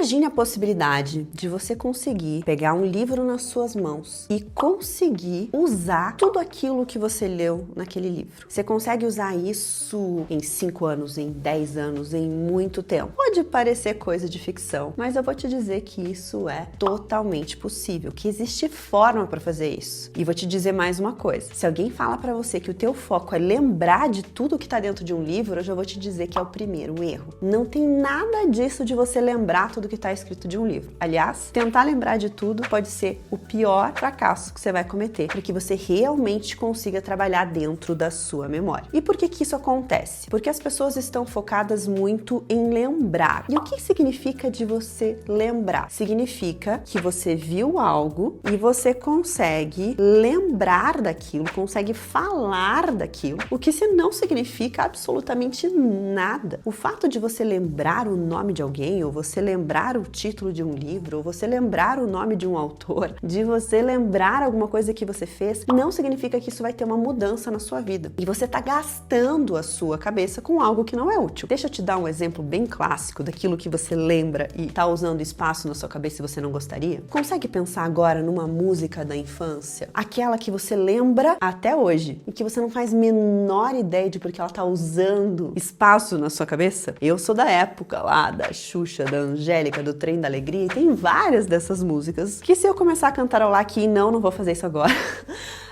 Imagine a possibilidade de você conseguir pegar um livro nas suas mãos e conseguir usar tudo aquilo que você leu naquele livro. Você consegue usar isso em 5 anos, em 10 anos, em muito tempo. Pode parecer coisa de ficção, mas eu vou te dizer que isso é totalmente possível, que existe forma para fazer isso. E vou te dizer mais uma coisa. Se alguém fala para você que o teu foco é lembrar de tudo que tá dentro de um livro, eu já vou te dizer que é o primeiro erro. Não tem nada disso de você lembrar tudo que está escrito de um livro. Aliás, tentar lembrar de tudo pode ser o pior fracasso que você vai cometer, para que você realmente consiga trabalhar dentro da sua memória. E por que que isso acontece? Porque as pessoas estão focadas muito em lembrar. E o que significa de você lembrar? Significa que você viu algo e você consegue lembrar daquilo, consegue falar daquilo, o que se não significa absolutamente nada. O fato de você lembrar o nome de alguém, ou você lembrar o título de um livro, ou você lembrar o nome de um autor, de você lembrar alguma coisa que você fez, não significa que isso vai ter uma mudança na sua vida. E você tá gastando a sua cabeça com algo que não é útil. Deixa eu te dar um exemplo bem clássico daquilo que você lembra e tá usando espaço na sua cabeça e você não gostaria. Consegue pensar agora numa música da infância? Aquela que você lembra até hoje e que você não faz menor ideia de porque ela tá usando espaço na sua cabeça? Eu sou da época lá da Xuxa, da Angélica, do Trem da Alegria, e tem várias dessas músicas que se eu começar a cantarolar aqui, não vou fazer isso agora,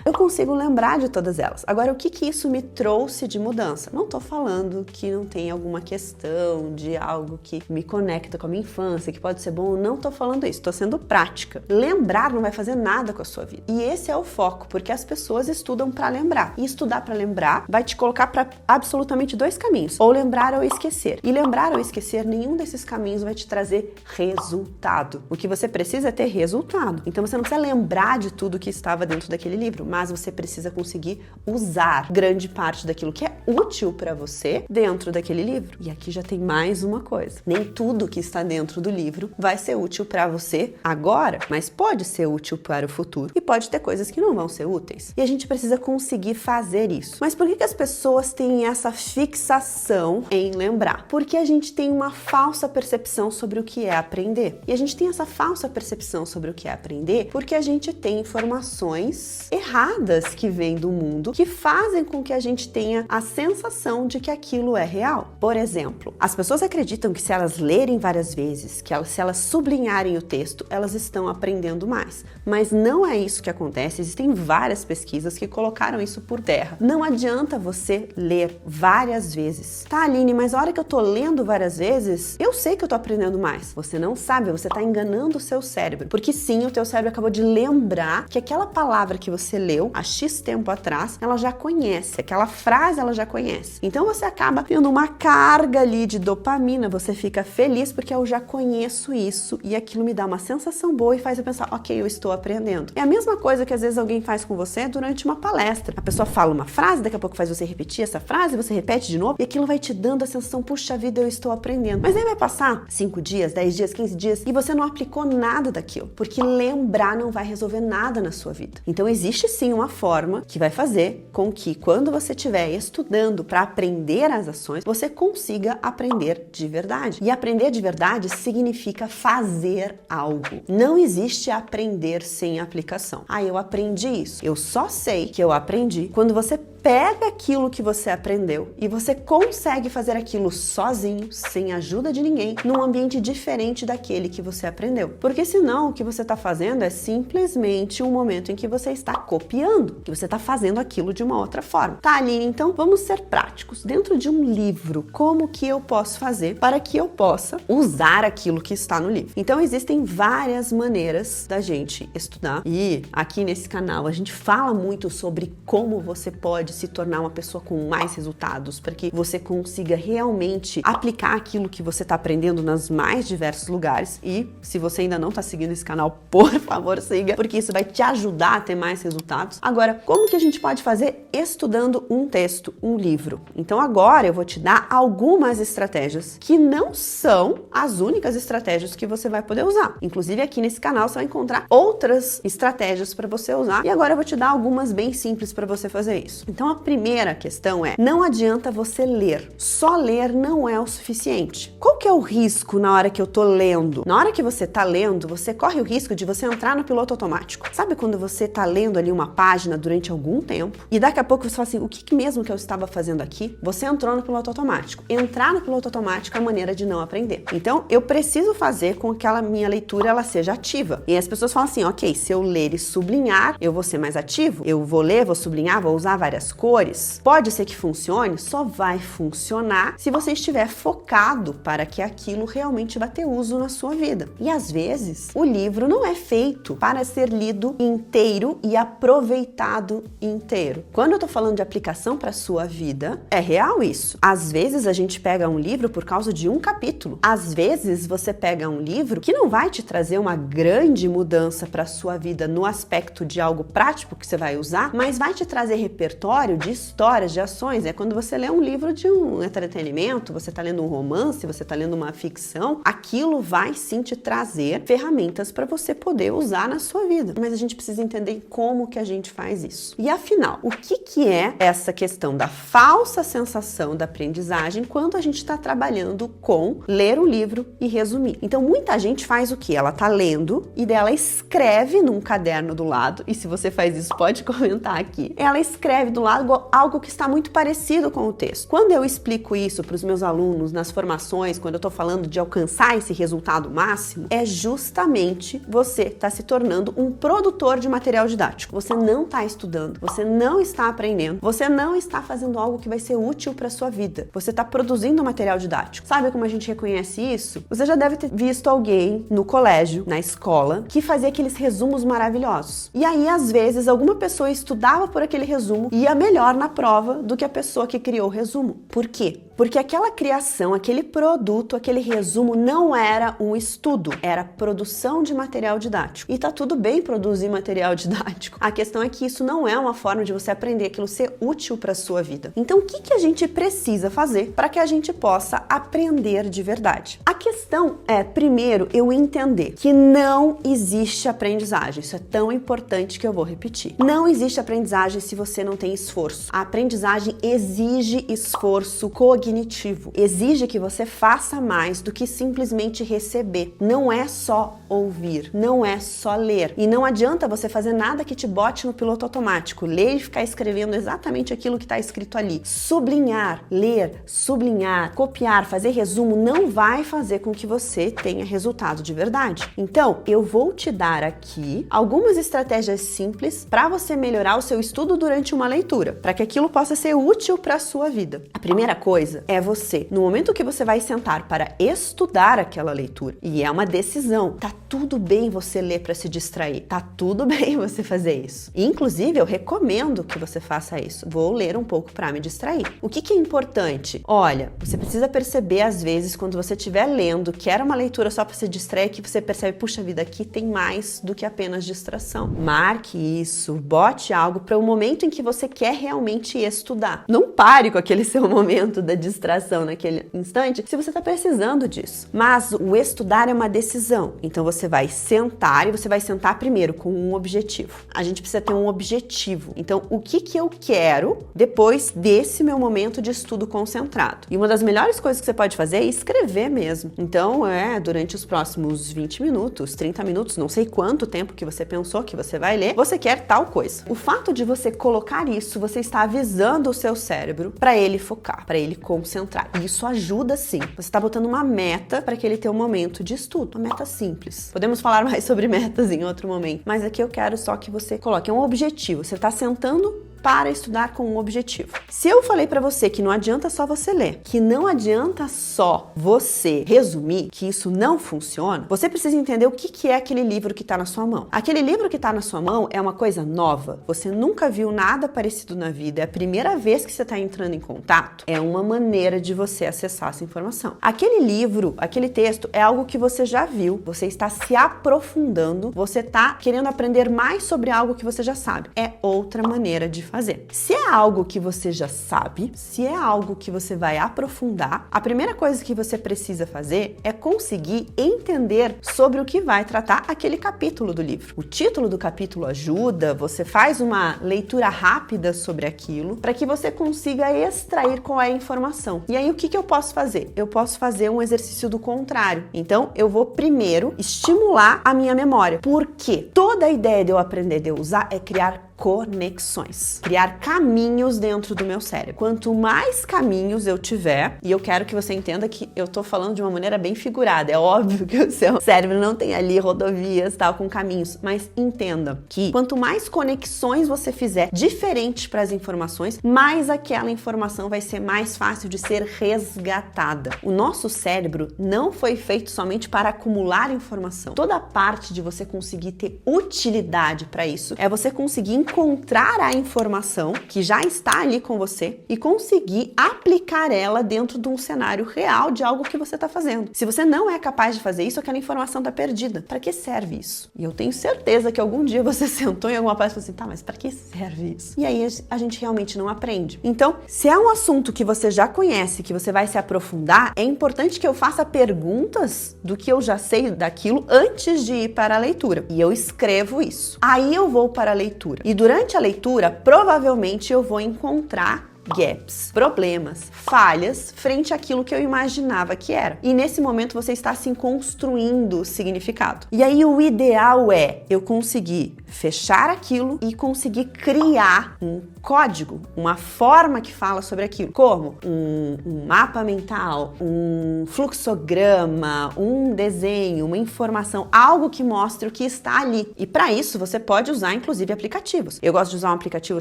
eu consigo lembrar de todas elas. Agora, o que isso me trouxe de mudança? Não tô falando que não tem alguma questão de algo que me conecta com a minha infância, que pode ser bom, não tô falando isso, tô sendo prática. Lembrar não vai fazer nada com a sua vida. E esse é o foco, porque as pessoas estudam para lembrar. E estudar para lembrar vai te colocar para absolutamente 2 caminhos, ou lembrar ou esquecer. E lembrar ou esquecer, nenhum desses caminhos vai te trazer resultado. O que você precisa é ter resultado. Então você não precisa lembrar de tudo que estava dentro daquele livro, mas você precisa conseguir usar grande parte daquilo que é útil para você dentro daquele livro. E aqui já tem mais uma coisa. Nem tudo que está dentro do livro vai ser útil para você agora, mas pode ser útil para o futuro. E pode ter coisas que não vão ser úteis. E a gente precisa conseguir fazer isso. Mas por que as pessoas têm essa fixação em lembrar? Porque a gente tem uma falsa percepção sobre o que é aprender. E a gente tem essa falsa percepção sobre o que é aprender porque a gente tem informações erradas que vêm do mundo que fazem com que a gente tenha a sensação de que aquilo é real. Por exemplo, as pessoas acreditam que se elas lerem várias vezes, se elas sublinharem o texto, elas estão aprendendo mais. Mas não é isso que acontece. Existem várias pesquisas que colocaram isso por terra. Não adianta você ler várias vezes. Tá, Aline, mas a hora que eu tô lendo várias vezes, eu sei que eu tô aprendendo mais. Você não sabe, você tá enganando o seu cérebro. Porque sim, o teu cérebro acabou de lembrar que aquela palavra que você leu há X tempo atrás, ela já conhece. Aquela frase ela já conhece. Então você acaba tendo uma carga ali de dopamina, você fica feliz porque eu já conheço isso e aquilo me dá uma sensação boa e faz eu pensar, ok, eu estou aprendendo. É a mesma coisa que às vezes alguém faz com você durante uma palestra. A pessoa fala uma frase, daqui a pouco faz você repetir essa frase, você repete de novo e aquilo vai te dando a sensação, puxa vida, eu estou aprendendo. Mas aí vai passar 5 dias, 10 dias, 15 dias e você não aplicou nada daquilo, porque lembrar não vai resolver nada na sua vida. Então existe sim uma forma que vai fazer com que quando você estiver estudando para aprender as ações, você consiga aprender de verdade. E aprender de verdade significa fazer algo. Não existe aprender sem aplicação. Ah, eu aprendi isso. Eu só sei que eu aprendi quando você pega aquilo que você aprendeu e você consegue fazer aquilo sozinho, sem ajuda de ninguém, num ambiente diferente daquele que você aprendeu. Porque senão o que você está fazendo é simplesmente um momento em que você está copiando, que você está fazendo aquilo de uma outra forma. Tá, Aline, então vamos ser práticos. Dentro de um livro, como que eu posso fazer para que eu possa usar aquilo que está no livro? Então existem várias maneiras da gente estudar e aqui nesse canal a gente fala muito sobre como você pode se tornar uma pessoa com mais resultados, para que você consiga realmente aplicar aquilo que você está aprendendo nos mais diversos lugares. E se você ainda não está seguindo esse canal, por favor, siga, porque isso vai te ajudar a ter mais resultados. Agora, como que a gente pode fazer estudando um texto, um livro? Então agora eu vou te dar algumas estratégias que não são as únicas estratégias que você vai poder usar. Inclusive aqui nesse canal você vai encontrar outras estratégias para você usar e agora eu vou te dar algumas bem simples para você fazer isso. Então Então a primeira questão é, não adianta você ler. Só ler não é o suficiente. Qual que é o risco na hora que eu tô lendo? Na hora que você tá lendo, você corre o risco de você entrar no piloto automático. Sabe quando você tá lendo ali uma página durante algum tempo e daqui a pouco você fala assim, o que mesmo que eu estava fazendo aqui? Você entrou no piloto automático. Entrar no piloto automático é a maneira de não aprender. Então, eu preciso fazer com que aquela minha leitura ela seja ativa. E as pessoas falam assim, ok, se eu ler e sublinhar, eu vou ser mais ativo? Eu vou ler, vou sublinhar, vou usar várias cores? Pode ser que funcione, só vai funcionar se você estiver focado para que aquilo realmente vá ter uso na sua vida. E às vezes, o livro não é feito para ser lido inteiro e aproveitado inteiro. Quando eu tô falando de aplicação para sua vida, é real isso. Às vezes a gente pega um livro por causa de um capítulo. Às vezes você pega um livro que não vai te trazer uma grande mudança para sua vida no aspecto de algo prático que você vai usar, mas vai te trazer repertório de histórias, de ações. É quando você lê um livro de um entretenimento, você tá lendo um romance, você tá lendo uma ficção, aquilo vai sim te trazer ferramentas para você poder usar na sua vida. Mas a gente precisa entender como que a gente faz isso. E afinal, o que é essa questão da falsa sensação da aprendizagem quando a gente está trabalhando com ler um livro e resumir? Então, muita gente faz o quê? Ela tá lendo e daí ela escreve num caderno do lado, e se você faz isso, pode comentar aqui. Ela escreve do lado algo que está muito parecido com o texto. Quando eu explico isso para os meus alunos nas formações, quando eu tô falando de alcançar esse resultado máximo, é justamente você tá se tornando um produtor de material didático. Você não tá estudando, você não está aprendendo, você não está fazendo algo que vai ser útil para sua vida. Você está produzindo material didático. Sabe como a gente reconhece isso? Você já deve ter visto alguém no colégio, na escola, que fazia aqueles resumos maravilhosos. E aí, às vezes, alguma pessoa estudava por aquele resumo e ia melhor na prova do que a pessoa que criou o resumo. Por quê? Porque aquela criação, aquele produto, aquele resumo não era um estudo, era produção de material didático. E tá tudo bem produzir material didático. A questão é que isso não é uma forma de você aprender aquilo ser útil para sua vida. Então, o que a gente precisa fazer para que a gente possa aprender de verdade? A questão é, primeiro, eu entender que não existe aprendizagem. Isso é tão importante que eu vou repetir. Não existe aprendizagem se você não tem esforço. A aprendizagem exige esforço cognitivo. Exige que você faça mais do que simplesmente receber. Não é só ouvir, não é só ler. E não adianta você fazer nada que te bote no piloto automático. Ler e ficar escrevendo exatamente aquilo que está escrito ali. Sublinhar, ler, sublinhar, copiar, fazer resumo não vai fazer com que você tenha resultado de verdade. Então, eu vou te dar aqui algumas estratégias simples para você melhorar o seu estudo durante uma leitura, para que aquilo possa ser útil para a sua vida. A primeira coisa é você, no momento que você vai sentar para estudar aquela leitura, e é uma decisão, tá tudo bem você ler para se distrair, tá tudo bem você fazer isso. E, inclusive, eu recomendo que você faça isso. Vou ler um pouco para me distrair. O que é importante? Olha, você precisa perceber às vezes quando você estiver lendo que era uma leitura só para se distrair, que você percebe, puxa vida, aqui tem mais do que apenas distração. Marque isso, bote algo para o momento em que você quer realmente estudar. Não pare com aquele seu momento da distração naquele instante se você está precisando disso. Mas o estudar é uma decisão. Então você vai sentar, e você vai sentar primeiro com um objetivo. A gente precisa ter um objetivo. Então, o que eu quero depois desse meu momento de estudo concentrado? E uma das melhores coisas que você pode fazer é escrever mesmo. Então, durante os próximos 20 minutos, 30 minutos, não sei quanto tempo que você pensou que você vai ler, você quer tal coisa. O fato de você colocar isso, você está avisando o seu cérebro para ele focar, para ele concentrar. E isso ajuda sim. Você está botando uma meta para que ele tenha um momento de estudo. Uma meta simples. Podemos falar mais sobre metas em outro momento, mas aqui eu quero só que você coloque um objetivo. Você está sentando para estudar com um objetivo. Se eu falei para você que não adianta só você ler, que não adianta só você resumir, que isso não funciona, você precisa entender o que é aquele livro que está na sua mão. Aquele livro que está na sua mão é uma coisa nova. Você nunca viu nada parecido na vida. É a primeira vez que você está entrando em contato. É uma maneira de você acessar essa informação. Aquele livro, aquele texto é algo que você já viu. Você está se aprofundando. Você está querendo aprender mais sobre algo que você já sabe. É outra maneira de fazer. Se é algo que você já sabe, se é algo que você vai aprofundar, a primeira coisa que você precisa fazer é conseguir entender sobre o que vai tratar aquele capítulo do livro. O título do capítulo ajuda, você faz uma leitura rápida sobre aquilo para que você consiga extrair qual é a informação. E aí o que eu posso fazer? Eu posso fazer um exercício do contrário. Então eu vou primeiro estimular a minha memória. Porque toda a ideia de eu aprender de usar é criar conexões, criar caminhos dentro do meu cérebro. Quanto mais caminhos eu tiver, e eu quero que você entenda que eu tô falando de uma maneira bem figurada, é óbvio que o seu cérebro não tem ali rodovias, tal, com caminhos, mas entenda que quanto mais conexões você fizer diferentes para as informações, mais aquela informação vai ser mais fácil de ser resgatada. O nosso cérebro não foi feito somente para acumular informação. Toda a parte de você conseguir ter utilidade para isso é você conseguir encontrar a informação que já está ali com você e conseguir aplicar ela dentro de um cenário real de algo que você está fazendo. Se você não é capaz de fazer isso, aquela informação está perdida. Para que serve isso? E eu tenho certeza que algum dia você sentou em alguma parte e falou assim, tá, mas para que serve isso? E aí a gente realmente não aprende. Então, se é um assunto que você já conhece, que você vai se aprofundar, é importante que eu faça perguntas do que eu já sei daquilo antes de ir para a leitura. E eu escrevo isso. Aí eu vou para a leitura. E durante a leitura, provavelmente eu vou encontrar gaps, problemas, falhas frente àquilo que eu imaginava que era. E nesse momento você está assim construindo o significado. E aí o ideal é eu conseguir fechar aquilo e conseguir criar um código, uma forma que fala sobre aquilo, como um mapa mental, um fluxograma, um desenho, uma informação, algo que mostre o que está ali. E para isso você pode usar inclusive aplicativos. Eu gosto de usar um aplicativo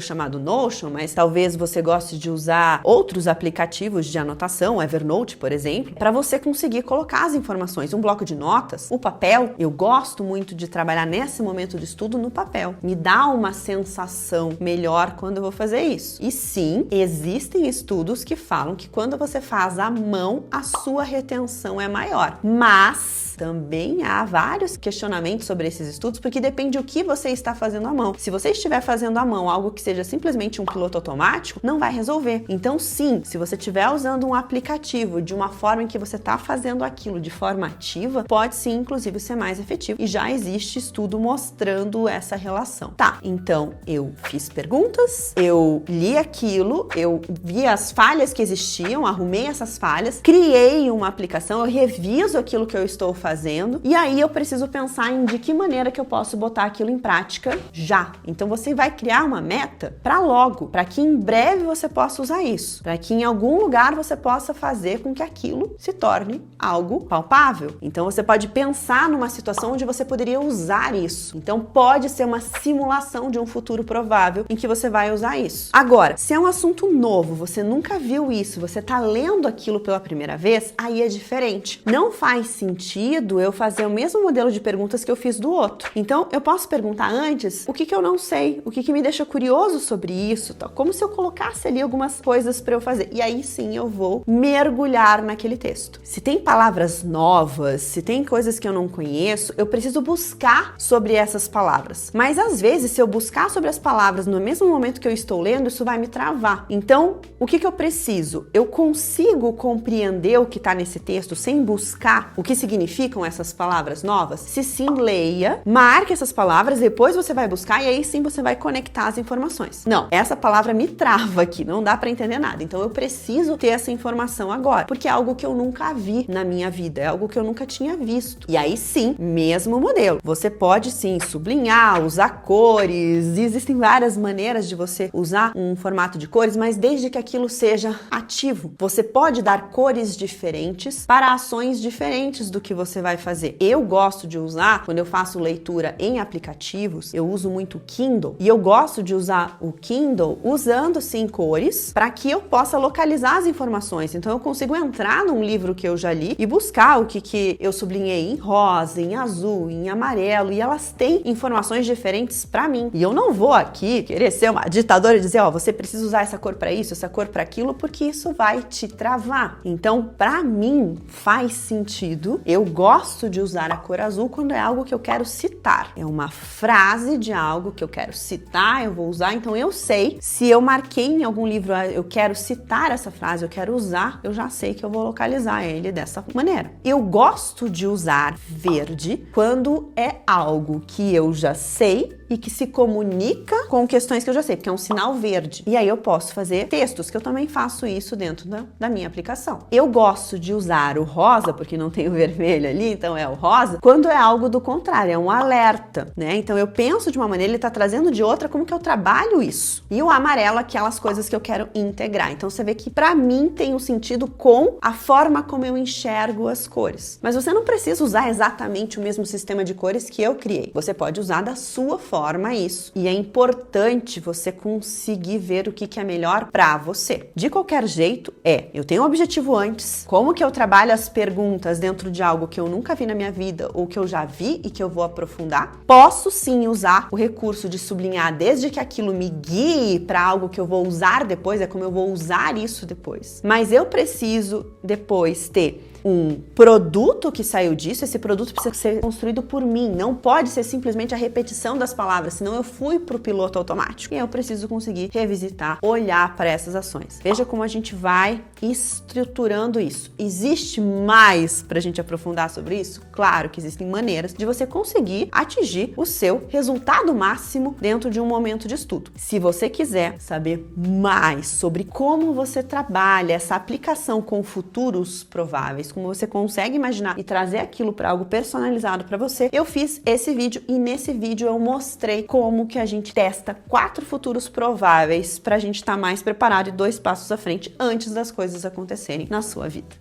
chamado Notion, mas talvez você goste de usar outros aplicativos de anotação, Evernote, por exemplo, para você conseguir colocar as informações. Um bloco de notas, o papel, eu gosto muito de trabalhar nesse momento de estudo no papel. Me dá uma sensação melhor quando eu vou fazer isso. E sim, existem estudos que falam que quando você faz à mão, a sua retenção é maior. Mas também há vários questionamentos sobre esses estudos, porque depende do que você está fazendo à mão. Se você estiver fazendo à mão algo que seja simplesmente um piloto automático, não vai resolver. Então sim, se você estiver usando um aplicativo de uma forma em que você está fazendo aquilo de forma ativa, pode sim, inclusive, ser mais efetivo. E já existe estudo mostrando essa relação. Tá, então eu fiz perguntas, eu li aquilo, eu vi as falhas que existiam, arrumei essas falhas, criei uma aplicação, eu reviso aquilo que eu estou fazendo e aí eu preciso pensar em de que maneira que eu posso botar aquilo em prática já. Então você vai criar uma meta para logo, para que em breve você possa usar isso, para que em algum lugar você possa fazer com que aquilo se torne algo palpável. Então você pode pensar numa situação onde você poderia usar isso. Então pode ser uma simulação de um futuro provável em que você vai usar isso. Agora, se é um assunto novo, você nunca viu isso, você está lendo aquilo pela primeira vez, aí é diferente. Não faz sentido eu fazer o mesmo modelo de perguntas que eu fiz do outro. Então, eu posso perguntar antes o que eu não sei, o que me deixa curioso sobre isso, tal, como se eu colocasse ali algumas coisas para eu fazer. E aí sim eu vou mergulhar naquele texto. Se tem palavras novas, se tem coisas que eu não conheço, eu preciso buscar sobre essas palavras. Mas às vezes, se eu buscar sobre as palavras no mesmo momento que eu estou lendo, isso vai me travar. Então, o que eu preciso? Eu consigo compreender o que está nesse texto sem buscar o que significam essas palavras novas? Se sim, leia, marque essas palavras, depois você vai buscar e aí sim você vai conectar as informações. Não, essa palavra me trava aqui, não dá para entender nada. Então eu preciso ter essa informação agora, porque é algo que eu nunca vi na minha vida, é algo que eu nunca tinha visto. E aí sim, mesmo modelo. Você pode sim sublinhar, usar cores, existem várias maneiras de você usar um formato de cores, mas desde que aquilo seja ativo. Você pode dar cores diferentes para ações diferentes do que você vai fazer. Eu gosto de usar, quando eu faço leitura em aplicativos, eu uso muito o Kindle e eu gosto de usar o Kindle usando sim cores para que eu possa localizar as informações. Então eu consigo entrar num livro que eu já li e buscar o que eu sublinhei em rosa, em azul, em amarelo, e elas têm informações diferentes para mim. E eu não vou aqui querer ser uma ditadora e dizer, ó, você precisa usar essa cor para isso, essa cor para aquilo, porque isso vai te travar. Então, para mim, faz sentido. Eu gosto gosto de usar a cor azul quando é algo que eu quero citar. É uma frase de algo que eu quero citar, eu vou usar, então eu sei, se eu marquei em algum livro, eu quero citar essa frase, eu quero usar, eu já sei que eu vou localizar ele dessa maneira. Eu gosto de usar verde quando é algo que eu já sei e que se comunica com questões que eu já sei, porque é um sinal verde. E aí eu posso fazer textos, que eu também faço isso dentro da minha aplicação. Eu gosto de usar o rosa, porque não tem o vermelho ali, então é o rosa, quando é algo do contrário, é um alerta, né? Então eu penso de uma maneira, ele tá trazendo de outra, como que eu trabalho isso? E o amarelo, aquelas coisas que eu quero integrar. Então você vê que pra mim tem um sentido com a forma como eu enxergo as cores. Mas você não precisa usar exatamente o mesmo sistema de cores que eu criei. Você pode usar da sua forma isso. E é importante você conseguir ver o que é melhor pra você. De qualquer jeito, eu tenho um objetivo antes. Como que eu trabalho as perguntas dentro de algo que eu nunca vi na minha vida ou que eu já vi e que eu vou aprofundar? Posso sim usar o recurso de sublinhar desde que aquilo me guie para algo que eu vou usar depois, é como eu vou usar isso depois. Mas eu preciso depois ter um produto que saiu disso, esse produto precisa ser construído por mim, não pode ser simplesmente a repetição das palavras, senão eu fui pro piloto automático. E eu preciso conseguir revisitar, olhar para essas ações. Veja como a gente vai estruturando isso. Existe mais pra gente aprofundar sobre isso? Claro que existem maneiras de você conseguir atingir o seu resultado máximo dentro de um momento de estudo. Se você quiser saber mais sobre como você trabalha essa aplicação com futuros prováveis, como você consegue imaginar e trazer aquilo para algo personalizado para você, eu fiz esse vídeo e nesse vídeo eu mostrei como que a gente testa 4 futuros prováveis para a gente estar mais preparado e 2 passos à frente antes das coisas acontecerem na sua vida.